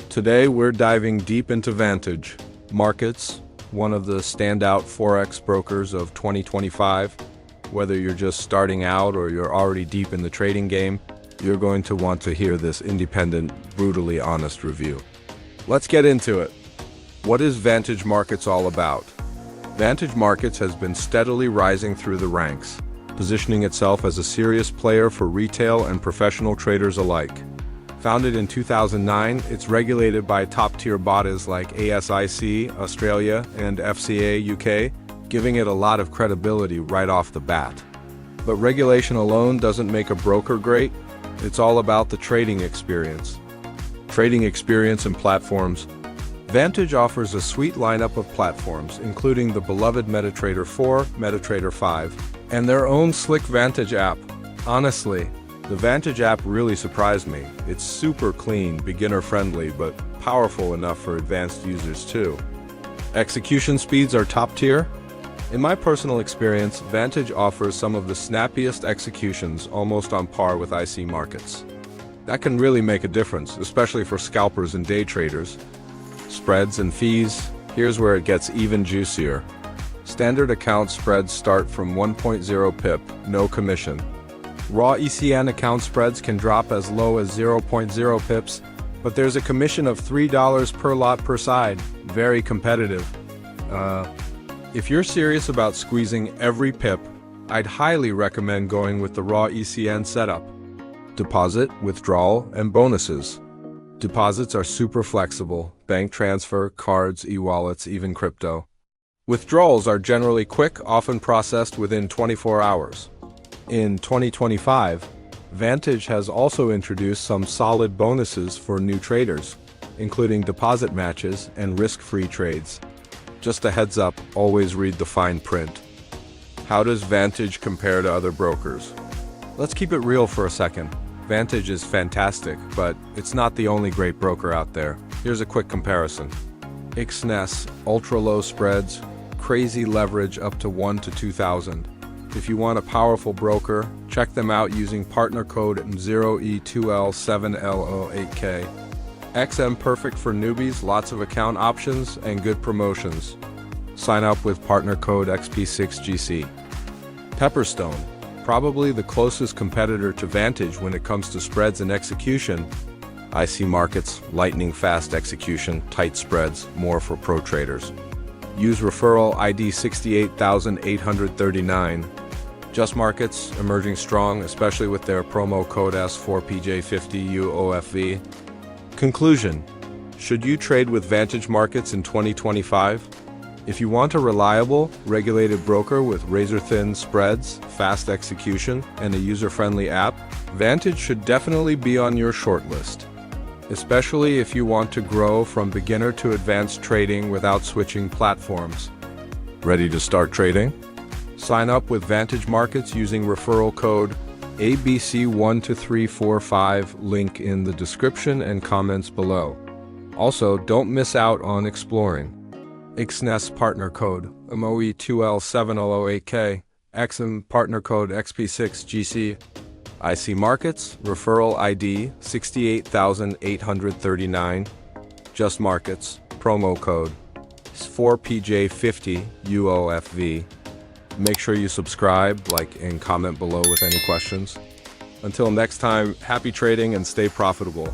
Today we're diving deep into Vantage Markets, one of the standout Forex brokers of 2025. Whether you're just starting out or you're already deep in the trading game, you're going to want to hear this independent, brutally honest review. Let's get into it. What is Vantage Markets all about? Vantage Markets has been steadily rising through the ranks, positioning itself as a serious player for retail and professional traders alike. Founded in 2009, it's regulated by top-tier bodies like ASIC Australia and FCA UK, giving it a lot of credibility right off the bat. But regulation alone doesn't make a broker great. It's all about the trading experience. Trading experience and platforms. Vantage offers a sweet lineup of platforms, including the beloved MetaTrader 4, MetaTrader 5, and their own slick Vantage app. Honestly, the Vantage app really surprised me. It's super clean, beginner-friendly, but powerful enough for advanced users too. Execution speeds are top tier. In my personal experience, Vantage offers some of the snappiest executions, almost on par with IC markets. That can really make a difference, especially for scalpers and day traders. Spreads and fees, here's where it gets even juicier. Standard account spreads start from 1.0 pip, no commission. Raw ECN account spreads can drop as low as 0.0 pips, but there's a commission of $3 per lot per side. Very competitive. If you're serious about squeezing every pip, I'd highly recommend going with the Raw ECN setup. Deposit, withdrawal, and bonuses. Deposits are super flexible: bank transfer, cards, e-wallets, even crypto. Withdrawals are generally quick, often processed within 24 hours. In 2025, Vantage has also introduced some solid bonuses for new traders, including deposit matches and risk-free trades. Just a heads up, always read the fine print. How does Vantage compare to other brokers? Let's keep it real for a second. Vantage is fantastic, but it's not the only great broker out there. Here's a quick comparison. XNES, ultra-low spreads, crazy leverage up to 1 to 2,000. If you want a powerful broker, check them out using partner code 0E2L7L08K. XM perfect for newbies, lots of account options, and good promotions. Sign up with partner code XP6GC. Pepperstone, probably the closest competitor to Vantage when it comes to spreads and execution. IC markets, lightning fast execution, tight spreads, more for pro traders. Use referral ID 68839. Just Markets, emerging strong, especially with their promo code S4PJ50UOFV. Conclusion: should you trade with Vantage Markets in 2025? If you want a reliable, regulated broker with razor-thin spreads, fast execution, and a user-friendly app, Vantage should definitely be on your shortlist. Especially if you want to grow from beginner to advanced trading without switching platforms. Ready to start trading? Sign up with Vantage Markets using referral code abc12345, link in the description and comments below. Also, don't miss out on exploring. XNES partner code MOE2L7L08K, XM partner code XP6GC. IC Markets, referral ID 68839. Just Markets, promo code 4PJ50UOFV. Make sure you subscribe, like, and comment below with any questions. Until next time, happy trading and stay profitable.